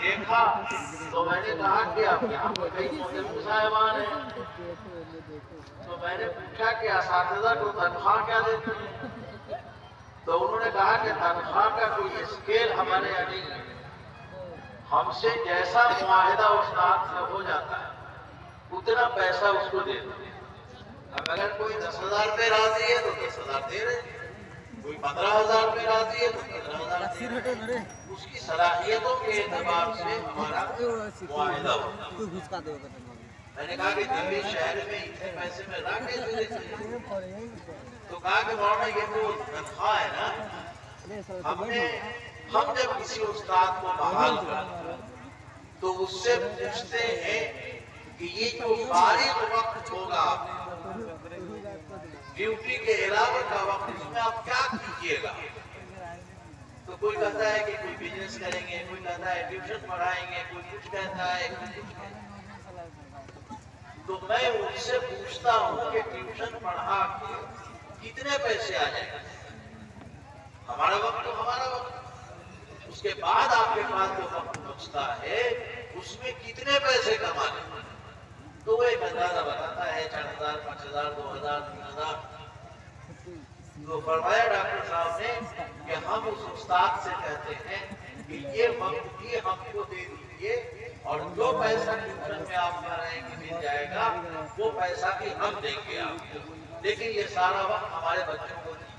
دیکھا تو میں نے کہا کہ اب یہاں پر کئی معتمد صاحبان ہیں، تو میں نے پوچھا کہ اساتذہ کو تنخواہ کیا دیتے ہیں؟ تو انہوں نے کہا کہ تنخواہ کا کوئی اسکیل ہمارے یہاں نہیں ہے، ہم سے جیسا معاہدہ استاد سے ہو جاتا ہے اتنا پیسہ اس کو دے دو۔ اب اگر کوئی 10,000 روپے راضی ہے تو 10,000 دے رہے، کوئی 15,000 روپے راضی ہے تو 15,000 دے رہے، اس کی صلاحیتوں کے اعتبار سے ہمارا معاہدہ ہوتا ہے۔ میں نے کہا کہ دلی شہر میں اتنے پیسے میں نہ کیسے دیتے ہیں؟ تو کہا کہ مولانا یہ تو تنخواہ ہے نا، ہم جب کسی استاد کو بحال کرتے تو اس سے پوچھتے ہیں کہ یہ جو فارغ وقت ہوگا ڈیوٹی کے علاوہ کا وقت اس میں آپ کیا کیجیے گا؟ تو کوئی کہتا ہے کہ کوئی بزنس کریں گے، کوئی کہتا ہے ٹیوشن پڑھائیں گے، کوئی کچھ کہتا ہے کوئی کچھ کہتا ہے۔ تو میں ان سے پوچھتا ہوں کہ ٹیوشن پڑھا کے کتنے پیسے آ جائیں گے؟ ہمارا وقت تو ہمارا وقت، اس کے بعد آپ کے پاس جو وقت بچتا ہے اس میں کتنے پیسے کما لیں؟ تو وہ ایک اندازہ بتاتا ہے 4,000 5,000 2,000 3,000۔ تو فرمایا ڈاکٹر صاحب نے کہ ہم اس استاد سے کہتے ہیں کہ یہ وقت بھی ہم کو دے دیجیے اور جو پیسہ ٹیوشن میں آپ کہہ رہے ہیں کہ مل جائے گا وہ پیسہ بھی ہم دیں گے آپ کو، لیکن یہ سارا وقت ہمارے بچوں کو دیجیے۔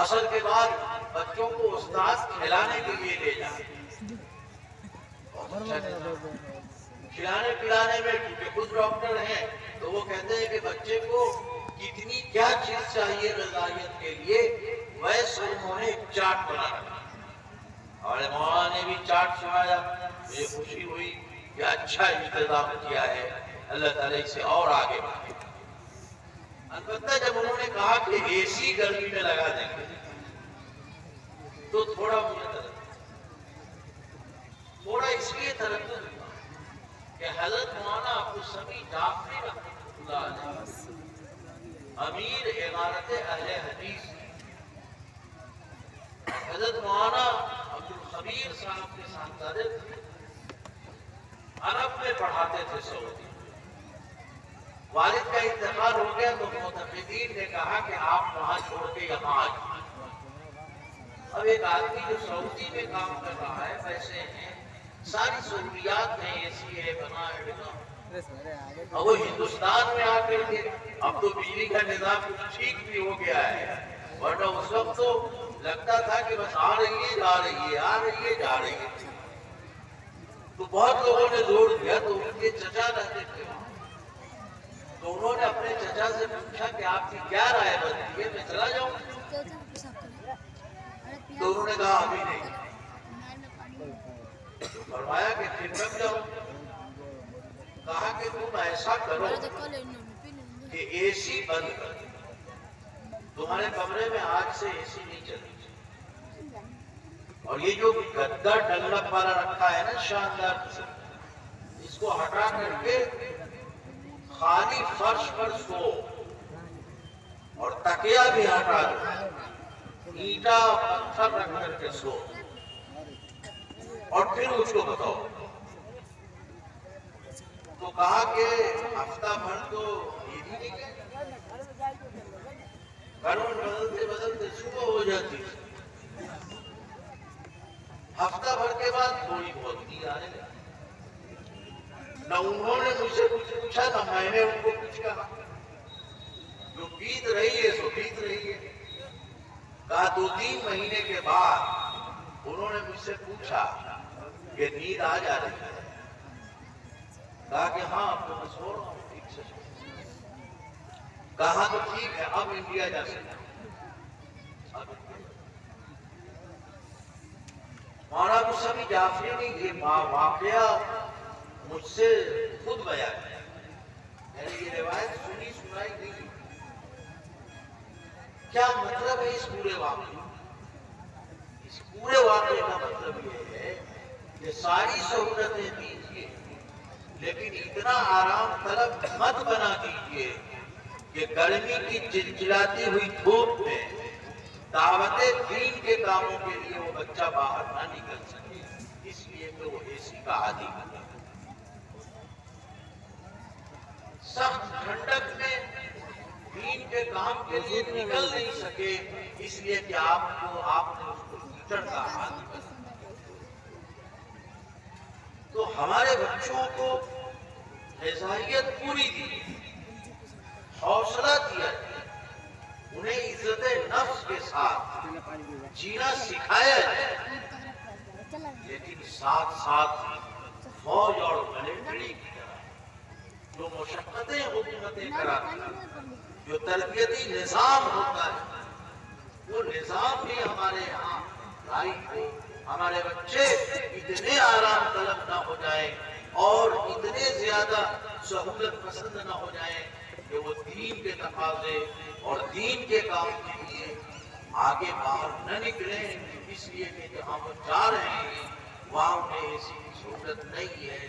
اصل کے بعد بچوں کو استاد کھلانے کے لیے لے جائیں، کھلانے پلانے میں، کیونکہ خود ڈاکٹر ہیں تو وہ کہتے ہیں کہ بچے کو کتنی کیا چیز چاہیے غذائیت کے لیے، ویسے انہوں نے ایک چارٹ بنا رکھا۔ اور مولانا نے بھی چارٹ سنایا، مجھے خوشی ہوئی کہ اچھا انتظام کیا ہے، اللہ تعالیٰ اسے اور آگے بڑھائے۔ البتہ جب انہوں نے کہا کہ اے سی گرمی میں لگا دیں گے تو تھوڑا مجھے تھوڑا اس لیے تردد ہوا کہ حضرت مولانا ابوالسمیع جعفری رحمۃ اللہ علیہ امیر امارت اہل حدیث، حضرت مولانا عبدالخبیر صاحب کے ساتھ عرب میں پڑھاتے تھے سعودی۔ والد کا انتقال ہو گیا تو معتقدین نے کہا کہ آپ وہاں چھوڑ کے یہاں آ جائیں۔ اب ایک آدمی جو سعودی میں کام کر رہا ہے، پیسے ہیں، ساری سہولیات ہیں، اے سی ہے، بنا ہے، اب وہ ہندوستان میں آ کر کے اب تو بجلی کا نظام کچھ ٹھیک بھی ہو گیا ہے، ورنہ اس وقت تو لگتا تھا کہ بس آ رہی ہے جا رہی ہے، آ رہی ہے جا رہی ہے۔ تو بہت لوگوں نے زور دیا، تو ان کے چچا رہتے تھے وہاں، تو انہوں نے اپنے چچا سے پوچھا کہ آپ کی کیا رائے بنتی ہے، میں چلا جاؤں؟ تو انہوں نے کہا ابھی نہیں۔ فرمایا کہ پھر کب جاؤں؟ کہا کہ تم ایسا کرو کہ اے سی بند کر دو، تمہارے کمرے میں آج سے اے سی نہیں چلے، اور یہ جو گدا ڈنلپ والا رکھا ہے نا شاندار، اس کو ہٹا کر کے خالی فرش پر سو، اور تکیا بھی ہٹا دو، اینٹا پتھر رکھ کر کے سو، اور پھر اس کو بتاؤ۔ تو کہا کہ ہفتہ بھر تو یہ بھی نہیں ہے، گھروں بدلتے بدلتے صبح ہو جاتی، ہفتہ بھر کے بعد تھوڑی بہت نیند آنے لگی۔ نہ انہوں نے مجھ سے کچھ پوچھا، نہ میں نے ان کو کچھ کہا، جو بیت رہی ہے سو بیت رہی ہے۔ کہا 2-3 مہینے کے بعد انہوں نے مجھ سے پوچھا کہ نیند آ جا رہی ہے؟ کہا کہ ہاں اب تو میں سو رہا ہوں ٹھیک سے۔ کہا تو ٹھیک ہے، اب انڈیا جا سکتا ہوں۔ مولانا ابوالسمیع جعفری نے یہ واقعہ مجھ سے خود بیان کیا، میں نے یہ روایت سنی سنائی نہیں۔ کیا مطلب ہے اس پورے واقعے؟ اس پورے واقعے کا مطلب یہ ہے کہ ساری سہولتیں دیجیے، لیکن اتنا آرام طلب مت بنا دیجیے کہ گرمی کی چلچلاتی ہوئی دھوپ میں دعوت دین کے کاموں کے لیے وہ بچہ باہر نہ نکل سکے، اس لیے کہ کا عادی بنا. سخت ٹھنڈک میں دین کے کام کے لیے نکل نہیں سکے، اس لیے کہ آپ نے اس کو کیچڑ کا عادی بنا. تو ہمارے بچوں کو غذائیت پوری دی، حوصلہ دیا، انہیں عزت نفس کے ساتھ جینا سکھایا جائے، لیکن ساتھ ساتھ فوج اور ملٹری کی طرح جو مشقتیں حکومتیں کراتی ہیں، جو تربیتی نظام ہوتا ہے، وہ نظام بھی ہمارے یہاں لائق ہو. ہمارے بچے اتنے آرام طلب نہ ہو جائیں اور اتنے زیادہ سہولت پسند نہ ہو جائیں کہ وہ دین کے تقاضے اور دین کے کام کے لیے آگے باہر نہ نکلیں، اس لیے کہ جہاں وہ جا رہے ہیں وہاں انہیں ایسی کی سہولت نہیں ہے.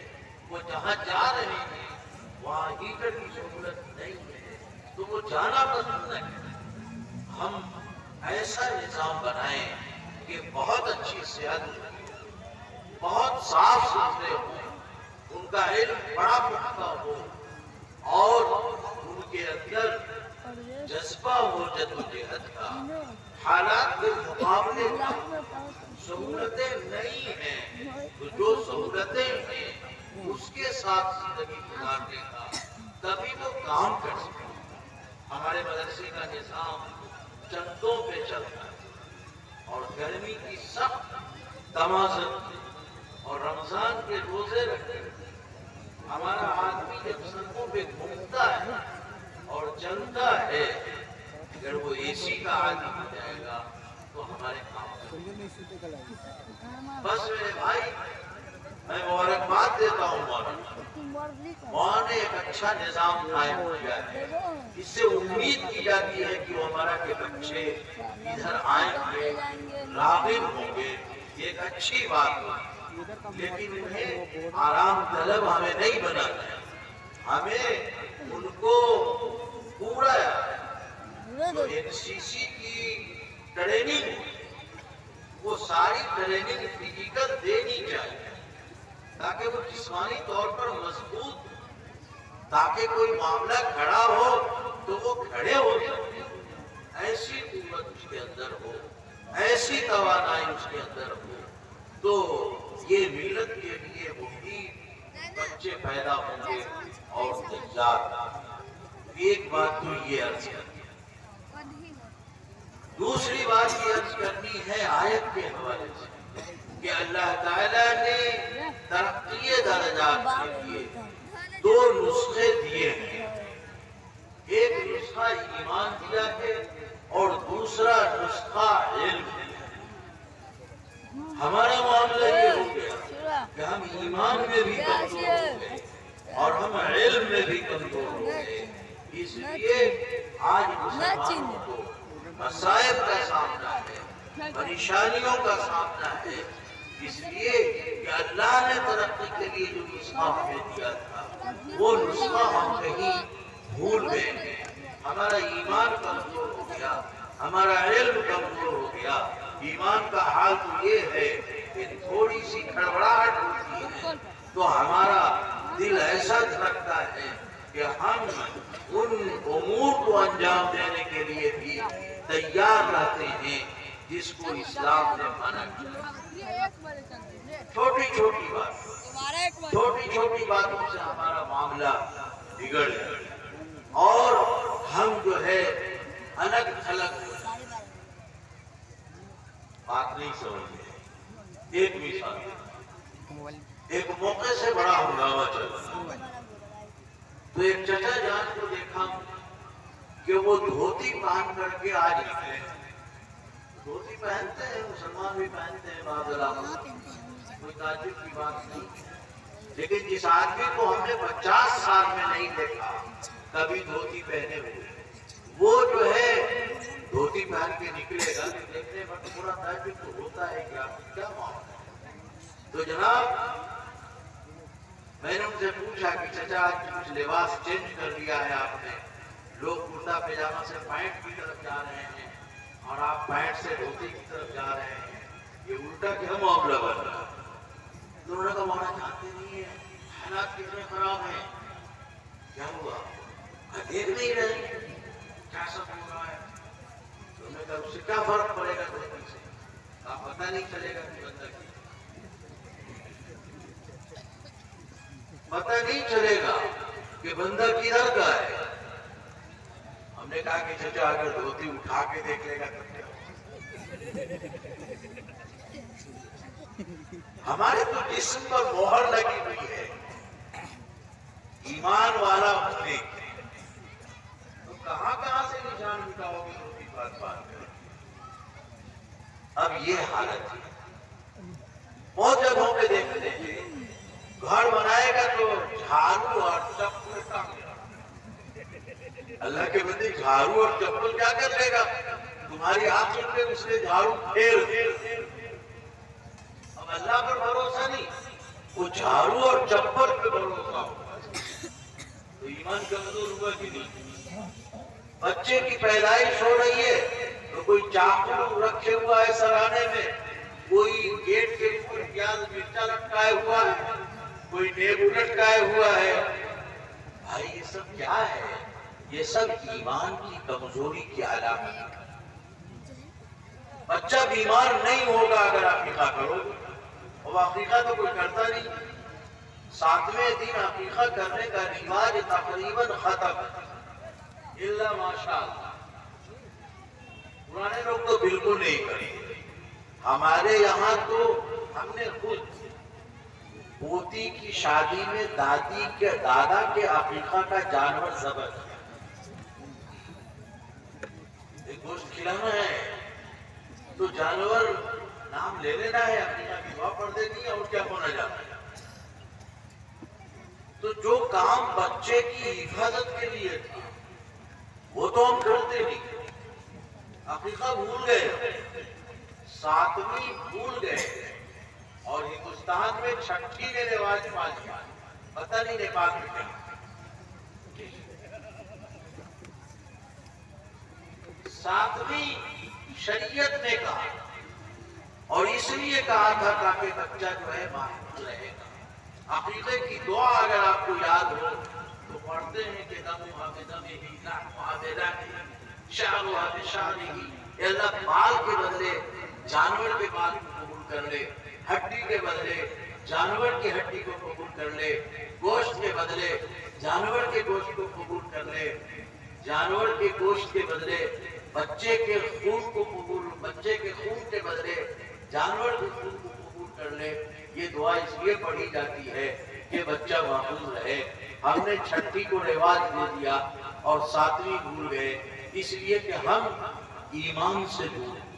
وہ جہاں جا رہے ہیں وہاں ہیٹر کی سہولت نہیں ہے، تو وہ جانا پسند نہیں کریں. ہم ایسا نظام بنائیں کہ بہت اچھی صحت، بہت صاف ستھرے ہوں، ان کا علم بڑا پختہ ہو اور ان کے اندر جذبہ ہو جدوجہد کا. حالات کے مقابلے کا سہولتیں نہیں ہیں تو جو سہولتیں ہیں اس کے ساتھ زندگی گزارنے کا، تبھی وہ کام کر سکتے. ہمارے مدرسے کا نظام چندوں پہ چلتا ہے اور گرمی کی سخت تمازن اور رمضان کے روزے رکھتے ہیں. ہمارا آدمی جب سڑکوں پہ گھومتا ہے اور چلتا ہے، اگر وہ اے سی کا عادی ہو جائے گا تو ہمارے کام بس. میرے بھائی، میں مبارکباد دیتا ہوں وہاں نے ایک اچھا نظام قائم کیا ہے. اس سے امید کی جاتی ہے کہ وہ ہمارا کے بچے ادھر آئیں گے، راغب ہوں گے، یہ ایک اچھی بات ہے. لیکن انہیں آرام طلب ہمیں نہیں بنانا ہے. ہمیں ان کو پورا جو این سی سی کی ٹریننگ، وہ ساری ٹریننگ فزیکل دینی چاہیے تاکہ وہ جسمانی طور پر مضبوط، تاکہ کوئی معاملہ کھڑا ہو تو وہ کھڑے ہو سکتے، ایسی قوت اس کے اندر ہو، ایسی توانائی اس کے اندر ہو، تو یہ ملت کے لیے مفید بچے پیدا ہوں گے اور نجات. ایک بات تو یہ عرض کرنی ہے. دوسری بات یہ عرض کرنی ہے آیت کے حوالے سے کہ اللہ تعالیٰ نے ترقی درجات کے لیے دو نسخے دیے ہیں. ایک نسخہ ایمان دیا ہے اور دوسرا نسخہ علم دیا. ہمارا معاملہ یہ ہو گیا کہ ہم ایمان میں بھی کمزور ہو گئے اور ہم علم میں بھی کمزور ہو گئے. اس لیے آج مسلمانوں کو مصائب کا سامنا ہے، پریشانیوں کا سامنا ہے، اس لیے کہ اللہ نے ترقی کے لیے جو نسخہ ہمیں دیا تھا وہ نسخہ ہم کہیں بھول گئے ہیں. ہمارا ایمان کمزور ہو گیا، ہمارا علم کمزور ہو گیا. ایمان کا حال تو یہ ہے کہ تھوڑی سی کھڑبڑاہٹ ہوتی ہے تو ہمارا دل ایسا دھڑکتا ہے کہ ہم ان امور کو انجام دینے کے لیے بھی تیار رہتے ہیں جس کو اسلام نے منع کیا. چھوٹی چھوٹی باتوں سے ہمارا معاملہ بگڑ گیا اور ہم جو ہے الگ تھلگ بات نہیں سمجھتے. ایک مثال، ایک موقع سے بڑا ہنگامہ چل رہا تو ایک چچا جان کو دیکھا کہ وہ دھوتی پہن کر کے آج نکلے. دھوتی پہنتے ہیں، مسلمان بھی پہنتے ہیں بعض علاقوں میں، کوئی تعجب کی بات نہیں. لیکن جس آدمی کو ہم نے 50 سال میں نہیں دیکھا کبھی دھوتی پہنے ہوئے، وہ جو ہے دھوتی پہن کے نکلے گا تو دیکھنے پر پورا تعجب تو ہوتا ہے کہ آپ کیا معاملہ ہے. تو جناب میں نے ان سے پوچھا کہ چچا آج کچھ لباس چینج کر لیا ہے آپ نے، لوگ کرتا پیجامہ سے پینٹ کی طرف جا رہے ہیں اور آپ پینٹ سے دھوتی کی طرف جا رہے ہیں، یہ الٹا کیا معاملہ بن رہا ہے؟ انہوں نے کہا مولانا جانتے نہیں ہیں حالات کتنے خراب ہیں. کیا ہوا؟ دیکھ نہیں رہے کیا سب ہو رہا ہے. انہوں نے کہا اس سے کیا فرق پڑے گا دوستی سے؟ آپ پتہ نہیں چلے گا کہ بندہ کی پتہ نہیں چلے گا کہ بندہ کدھر کا ہے. ہم نے کہا کہ چچا اگر دھوتی اٹھا کے دیکھ لے گا تو کیا ہوگا؟ ہمارے تو جسم پر مہر لگی ہوئی ہے ایمان والا ہونے کی. تو کہاں سے نشان مٹاؤ گے دھوتی بات کر. اب یہ حالت ہے. بہت جگہوں پہ دیکھتے ہیں گھر بنائے گا تو جھاڑو اور چپل کا. اللہ کے بندے جھاڑو اور چپل کیا کر لے گا؟ تمہاری آنکھوں پہ اس نے جھاڑو پھیر دیا. اب اللہ پر بھروسہ نہیں، وہ جھاڑو اور چپل پہ بھروسہ ہوگا. تو ایمان کمزور ہوا کہ نہیں؟ بچے کی پیدائش ہو رہی ہے تو کوئی چاقو رکھے ہوا ہے سرانے میں، کوئی گیٹ کے اوپر پیاز مرچا لٹکائے ہوا ہے، کوئی نیبو لٹکائے ہوا ہے. بھائی یہ سب کیا ہے؟ یہ سب ایمان کی کمزوری کی علامت ہے. بچہ بیمار نہیں ہوگا اگر عقیقہ کرو گے. اور عقیقہ تو کوئی کرتا نہیں. 7ویں دن عقیقہ کرنے کا رواج تقریباً ختم ہے الا ماشاء اللہ. پرانے لوگ تو بالکل نہیں کریں. ہمارے یہاں تو ہم نے خود پوتی کی شادی میں دادی کے دادا کے عقیقہ کا جانور ذبح کیا. ایک گوشت کھلانا ہے تو جانور نام لے لینا ہے، عقیقہ کی دعا پڑھ دینی ہے اور کیا ہونا جاتا ہے. تو جو کام بچے کی حفاظت کے لیے تھا وہ تو ہم کرتے نہیں. عقیقہ بھول گئے، 7ویں بھول گئے. اور ہندوستان میں 6ٹھی کے رواج پاس پتہ نہیں نیپال میں کیا. 7ویں شریعت نے کہا، اور اس لیے کہا تھا تاکہ بچہ جو ہے محفوظ رہے گا. عقیقے کی دعا اگر آپ کو یاد ہو تو پڑھتے ہیں کہ اللہ بال کے بدلے جانور کے بال کو قبول کر لے، ہڈی کے بدلے جانور کی ہڈی کو قبول کر لے، گوشت کے بدلے جانور کے گوشت کو قبول کر لے، جانور کے گوشت کے بدلے بچے کے خون کو قبول، بچے کے خون کے بدلے جانور کے خون کو قبول کر لے. یہ دعا اس لیے پڑھی جاتی ہے کہ بچہ محفوظ رہے. ہم نے 6ٹھی کو رواج دے دیا اور 7ویں بھول گئے، اس لیے کہ ہم ایمان سے دور ہیں.